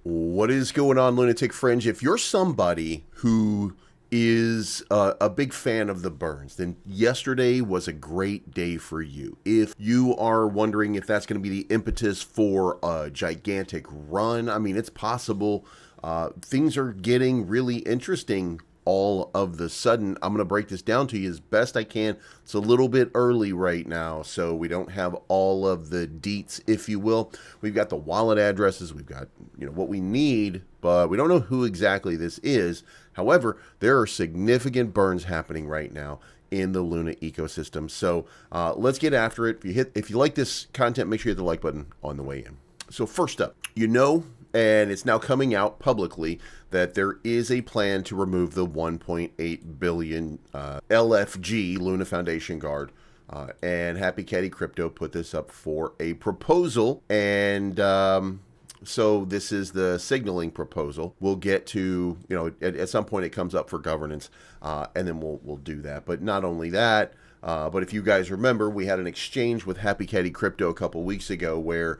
What is going on, Lunatic Fringe? If you're somebody who is a big fan of the burns, then yesterday was a great day for you. If you are wondering if that's going to be the impetus for a gigantic run, I mean, it's possible. Things are getting really interesting all of the sudden. I'm going to break this down to you as best I can. It's a little bit early right now, so we don't have all of the deets, if you will. We've got the wallet addresses, we've got what we need, but we don't know who exactly this is. However, there are significant burns happening right now in the Luna ecosystem. So let's get after it. If you like this content, make sure you hit the like button on the way in. So first up, and it's now coming out publicly that there is a plan to remove the 1.8 billion LFG, Luna Foundation Guard. And Happy Caddy Crypto put this up for a proposal. And so this is the signaling proposal. We'll get to, at some point it comes up for governance, and then we'll do that. But not only that, but if you guys remember, we had an exchange with Happy Caddy Crypto a couple weeks ago where,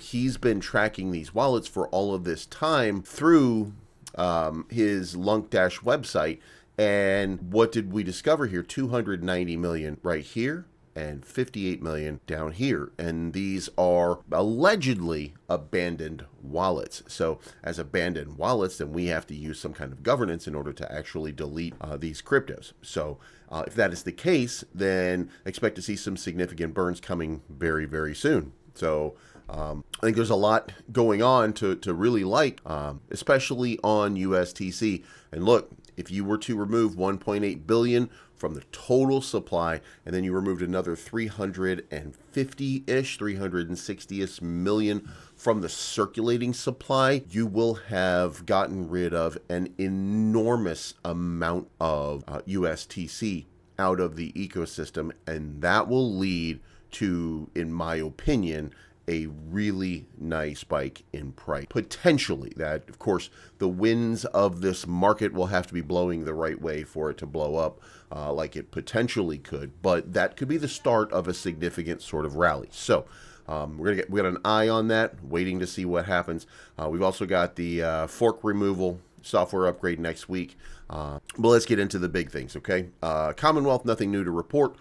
he's been tracking these wallets for all of this time through his LUNC website. And what did we discover here? 290 million right here and 58 million down here. And these are allegedly abandoned wallets. So as abandoned wallets, then we have to use some kind of governance in order to actually delete these cryptos. So if that is the case, then expect to see some significant burns coming very, very soon. So I think there's a lot going on to really like, especially on USTC. And look, if you were to remove 1.8 billion from the total supply, and then you removed another 350-ish, 360-ish million from the circulating supply, you will have gotten rid of an enormous amount of USTC out of the ecosystem, and that will lead to, in my opinion, a really nice spike in price. Potentially, that, of course, the winds of this market will have to be blowing the right way for it to blow up like it potentially could, but that could be the start of a significant sort of rally. So we got an eye on that, waiting to see what happens. We've also got the fork removal software upgrade next week. But let's get into the big things, okay? Commonwealth, nothing new to report.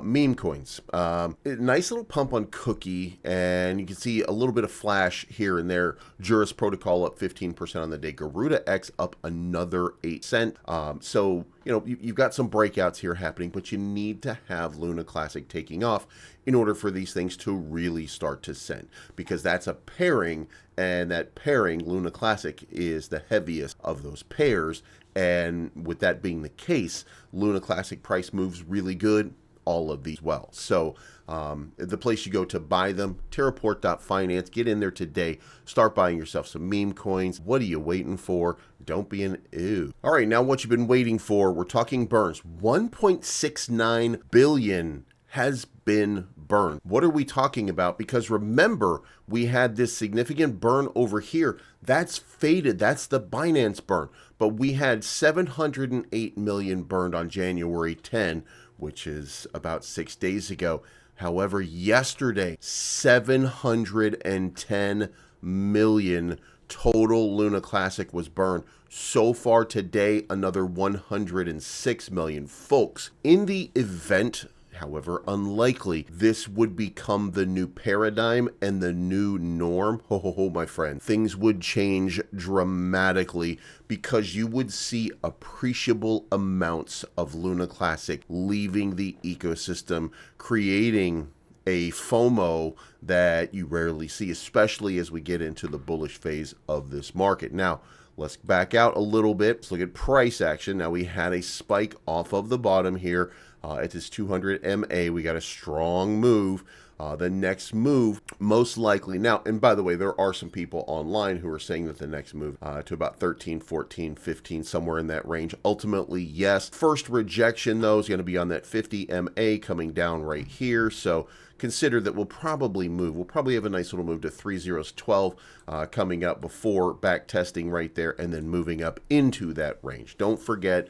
Meme coins. Nice little pump on Cookie, and you can see a little bit of flash here and there. Juris Protocol up 15% on the day. Garuda X up another 8 cents. So, you've got some breakouts here happening, but you need to have Luna Classic taking off in order for these things to really start to send, because that's a pairing, and that pairing, Luna Classic, is the heaviest of those pairs. And with that being the case, Luna Classic price moves really good. All of these well. So the place you go to buy them, Terraport.finance. Get in there today. Start buying yourself some meme coins. What are you waiting for? Don't be an ew. All right, now what you've been waiting for. We're talking burns. 1.69 billion has been burned. What are we talking about? Because remember, we had this significant burn over here. That's faded. That's the Binance burn. But we had 708 million burned on January 10, which is about 6 days ago. However, yesterday, 710 million total Luna Classic was burned. So far today, another 106 million. Folks, in the event, however unlikely, this would become the new paradigm and the new norm, my friend, things would change dramatically, because you would see appreciable amounts of Luna Classic leaving the ecosystem, creating a FOMO that you rarely see, especially as we get into the bullish phase of this market. Now, let's back out a little bit. Let's look at price action. Now, we had a spike off of the bottom here. At this 200 MA, we got a strong move. The next move, most likely. Now, and by the way, there are some people online who are saying that the next move to about 13, 14, 15, somewhere in that range. Ultimately, yes. First rejection, though, is going to be on that 50 MA coming down right here. So consider that we'll probably move. We'll probably have a nice little move to 3012 coming up before back testing right there and then moving up into that range. Don't forget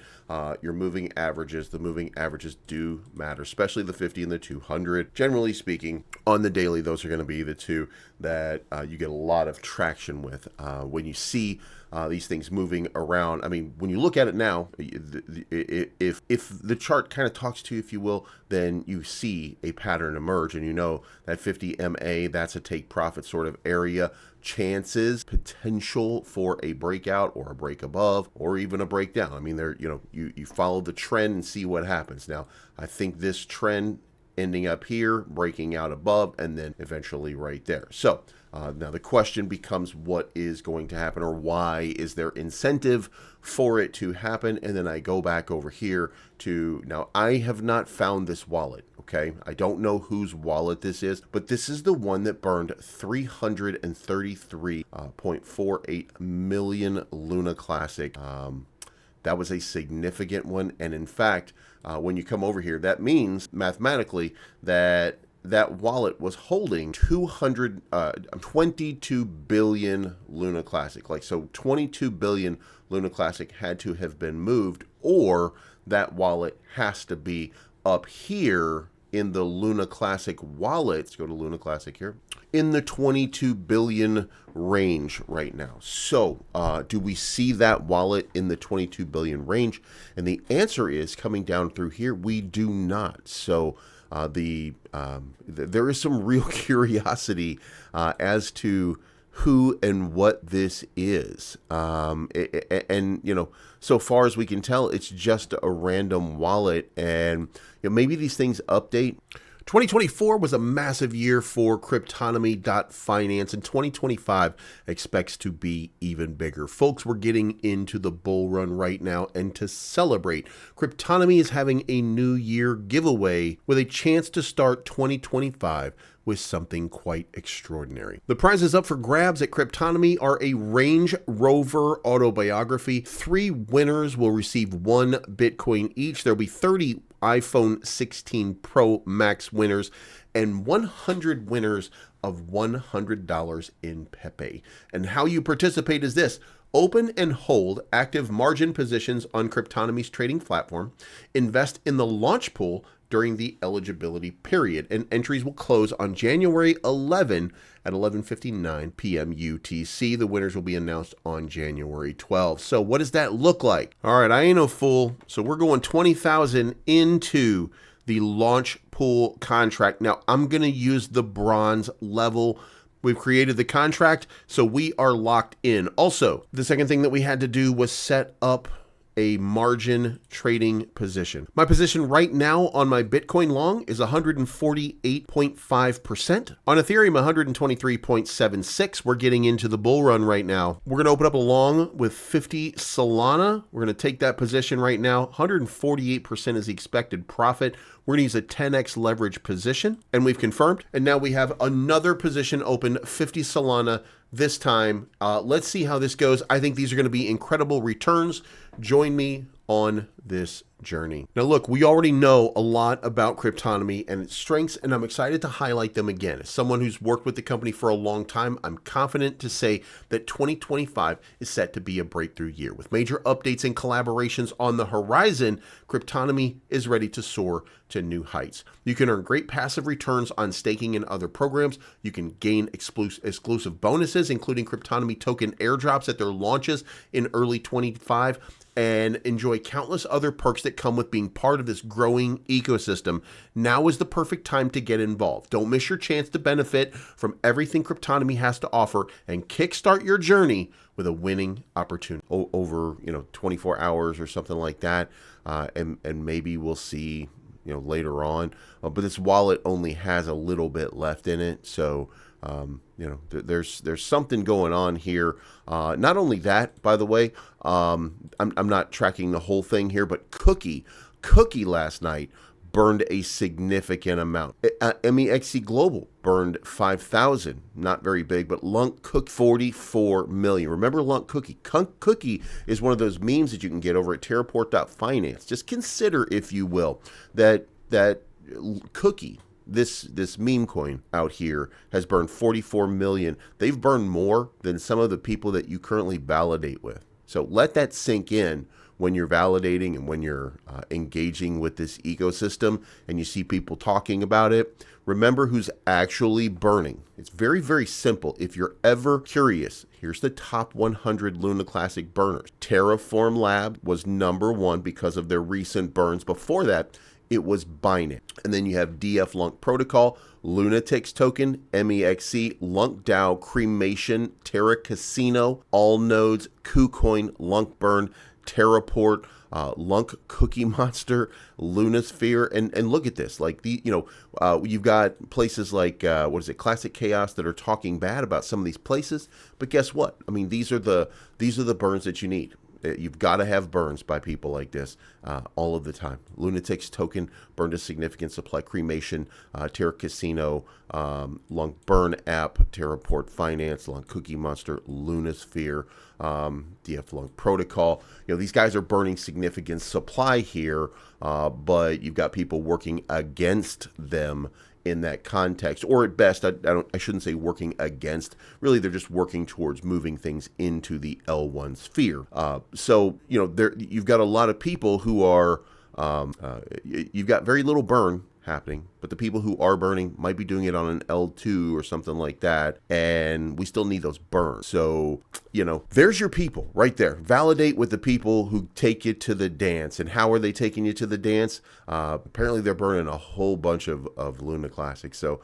your moving averages. The moving averages do matter, especially the 50 and the 200. Generally speaking, on the daily, those are going to be the two that you get a lot of traction with. When you see these things moving around, I mean, when you look at it now, if the chart kind of talks to you, if you will, then you see a pattern emerge, and you know that 50 MA, that's a take profit sort of area. Chances, potential for a breakout or a break above or even a breakdown. I mean, there, you follow the trend and see what happens. Now, I think this trend ending up here, breaking out above, and then eventually right there. So now the question becomes, what is going to happen, or why is there incentive for it to happen? And then I go back over here to, now I have not found this wallet. Okay, I don't know whose wallet this is, but this is the one that burned 333.48 million Luna Classic. That was a significant one, and in fact, when you come over here, that means mathematically that that wallet was holding 22 billion Luna Classic. Like, so 22 billion Luna Classic had to have been moved, or that wallet has to be up here in the Luna Classic wallet. Let's go to Luna Classic here, in the 22 billion range right now. So do we see that wallet in the 22 billion range? And the answer is, coming down through here, we do not. So there is some real curiosity as to who and what this is. And so far as we can tell, it's just a random wallet, and maybe these things update. 2024 was a massive year for Cryptonomy.finance, and 2025 expects to be even bigger. Folks, we're getting into the bull run right now, and to celebrate, Cryptonomy is having a New Year giveaway with a chance to start 2025 with something quite extraordinary. The prizes up for grabs at Cryptonomy are a Range Rover autobiography. 3 winners will receive 1 Bitcoin each. There'll be 30 iPhone 16 Pro Max winners and 100 winners of $100 in Pepe. And how you participate is this: open and hold active margin positions on Cryptonomy's trading platform, invest in the Launchpool during the eligibility period, and entries will close on January 11 at 11:59 p.m. UTC. The winners will be announced on January 12. So what does that look like? All right, I ain't no fool. So we're going 20,000 into the Launchpool contract. Now I'm going to use the bronze level. We've created the contract, so we are locked in. Also, the second thing that we had to do was set up a margin trading position. My position right now on my Bitcoin long is 148.5%. On Ethereum, 123.76. We're getting into the bull run right now. We're going to open up a long with 50 Solana. We're going to take that position right now. 148% is the expected profit. We're going to use a 10x leverage position, and we've confirmed. And now we have another position open, 50 Solana this time. Let's see how this goes. I think these are going to be incredible returns. Join me on this journey. Now look, we already know a lot about Cryptonomy and its strengths, and I'm excited to highlight them again. As someone who's worked with the company for a long time, I'm confident to say that 2025 is set to be a breakthrough year. With major updates and collaborations on the horizon, Cryptonomy is ready to soar to new heights. You can earn great passive returns on staking and other programs. You can gain exclusive bonuses, including Cryptonomy token airdrops at their launches in early 2025, and enjoy countless other perks that come with being part of this growing ecosystem. Now is the perfect time to get involved. Don't miss your chance to benefit from everything Cryptonomy has to offer and kickstart your journey with a winning opportunity over 24 hours or something like that. And maybe we'll see later on. But this wallet only has a little bit left in it, so there's something going on here. Not only that, by the way, I'm not tracking the whole thing here, but Cookie last night burned a significant amount. MEXC Global burned 5,000, not very big, but LUNC Cookie 44 million. Remember LUNC Cookie? Cookie is one of those memes that you can get over at Terraport.finance. Just consider, if you will, that Cookie, this meme coin out here has burned 44 million. They've burned more than some of the people that you currently validate with. So let that sink in when you're validating and when you're engaging with this ecosystem and you see people talking about it. Remember who's actually burning. It's very, very simple. If you're ever curious, here's the top 100 Luna Classic burners. Terraform Lab was #1 because of their recent burns. Before that, it was Binance. And then you have DF LUNC Protocol, Lunatics Token, MEXC, LUNC DAO, Cremation, Terra Casino, All Nodes, KuCoin, LUNC Burn, Terraport, LUNC Cookie Monster, Lunasphere, and look at this. Like you've got places like Classic Chaos that are talking bad about some of these places. But guess what? I mean, these are the burns that you need. You've got to have burns by people like this all of the time. Lunatics Token burned a significant supply. Cremation, Terra Casino, LUNC Burn App, Terraport Finance, LUNC Cookie Monster, Lunasphere, DF LUNC Protocol. These guys are burning significant supply here, but you've got people working against them in that context, or at best, I shouldn't say working against. Really, they're just working towards moving things into the L1 sphere. So you've got a lot of people who are, you've got very little burn happening, but the people who are burning might be doing it on an L2 or something like that, and we still need those burns. So, there's your people right there. Validate with the people who take you to the dance. And how are they taking you to the dance? Apparently they're burning a whole bunch of Luna Classics. So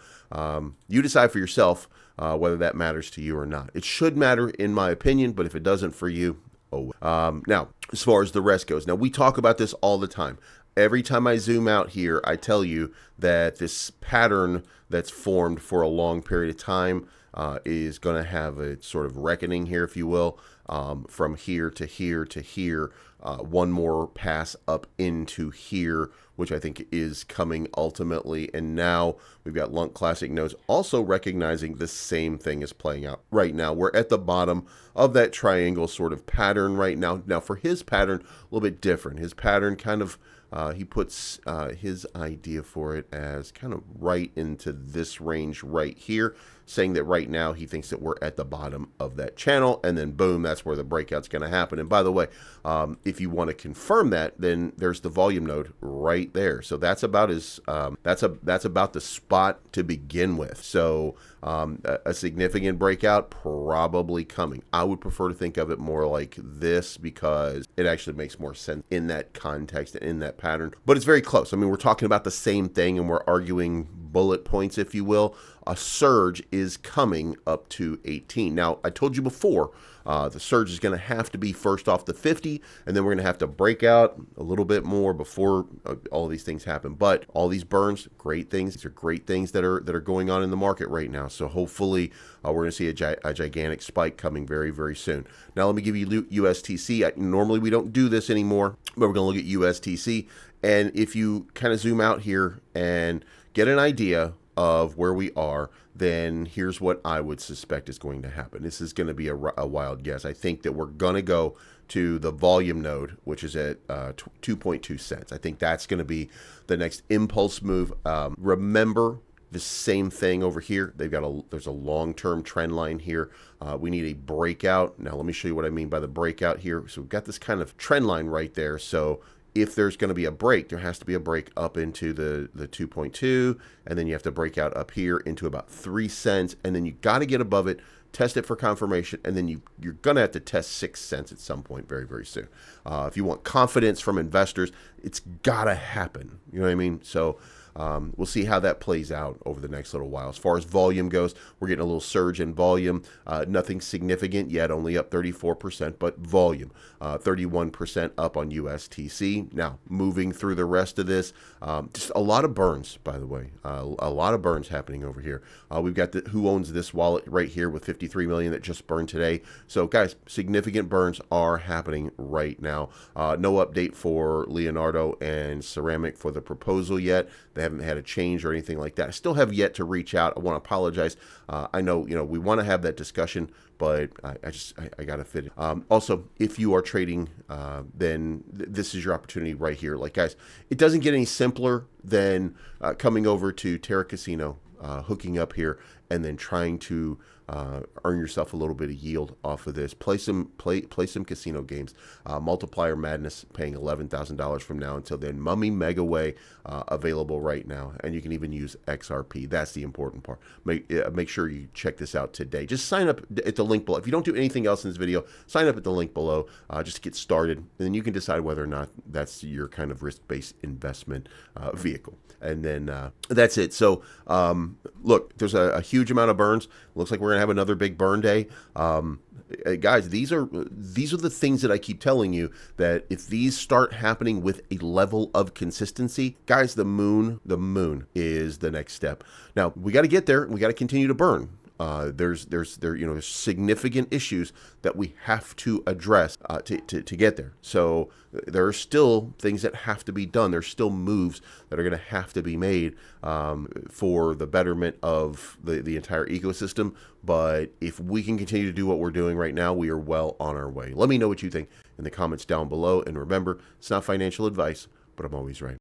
you decide for yourself whether that matters to you or not. It should matter in my opinion, but if it doesn't for you, oh well. Now, as far as the rest goes, now we talk about this all the time. Every time I zoom out here, I tell you that this pattern that's formed for a long period of time is going to have a sort of reckoning here, if you will, from here to here to here. One more pass up into here, which I think is coming ultimately. And now we've got LUNC Classic nodes also recognizing the same thing is playing out right now. We're at the bottom of that triangle sort of pattern right now. Now for his pattern, a little bit different. His pattern kind of, he puts his idea for it as kind of right into this range right here, saying that right now he thinks that we're at the bottom of that channel, and then boom, that's where the breakout's going to happen. And by the way, if you want to confirm that, then there's the volume node right there. So that's about that's about the spot to begin with. So a significant breakout probably coming. I would prefer to think of it more like this because it actually makes more sense in that context and in that pattern. But it's very close. I mean, we're talking about the same thing and we're arguing bullet points, if you will. A surge is coming up to 18. Now, I told you before, the surge is going to have to be first off the 50, and then we're going to have to break out a little bit more before all of these things happen. But all these burns, great things. These are great things that are going on in the market right now. So hopefully we're going to see a gigantic spike coming very, very soon. Now, let me give you USTC. Normally we don't do this anymore, but we're going to look at USTC. And if you kind of zoom out here and get an idea of where we are, then here's what I would suspect is going to happen. This is going to be a wild guess. I think that we're going to go to the volume node, which is at 2.2 cents. I think that's going to be the next impulse move. Remember the same thing over here. There's a long-term trend line here. We need a breakout. Now let me show you what I mean by the breakout here. So we've got this kind of trend line right there. So if there's going to be a break, there has to be a break up into the 2.2, and then you have to break out up here into about 3 cents, and then you got to get above it, test it for confirmation, and then you're going to have to test 6 cents at some point very, very soon. If you want confidence from investors, it's got to happen. You know what I mean? So we'll see how that plays out over the next little while. As far as volume goes, we're getting a little surge in volume. Nothing significant yet, only up 34%, but volume, 31% up on USTC. Now, moving through the rest of this, just a lot of burns, by the way. A lot of burns happening over here. We've got who owns this wallet right here with 53 million that just burned today. So, guys, significant burns are happening right now. No update for Leonardo and Ceramic for the proposal yet. They haven't had a change or anything like that. I still have yet to reach out. I want to apologize. I know, we want to have that discussion, but I got to fit it. Also, if you are trading, then this is your opportunity right here. Like, guys, it doesn't get any simpler than coming over to Terra Casino, hooking up here, and then trying to earn yourself a little bit of yield off of this. Play some casino games. Multiplier Madness, paying $11,000 from now until then. Mummy Megaway, available right now, and you can even use XRP. That's the important part. Make sure you check this out today. Just sign up at the link below. If you don't do anything else in this video, sign up at the link below just to get started, and then you can decide whether or not that's your kind of risk-based investment vehicle. And then that's it. So look, there's a huge amount of burns. Looks like we're gonna have another big burn day. Guys, these are the things that I keep telling you, that if these start happening with a level of consistency, guys, the moon is the next step. Now we got to get there, and we got to continue to burn. There's significant issues that we have to address to get there. So there are still things that have to be done. There's still moves that are going to have to be made for the betterment of the entire ecosystem. But if we can continue to do what we're doing right now, we are well on our way. Let me know what you think in the comments down below. And remember, it's not financial advice, but I'm always right.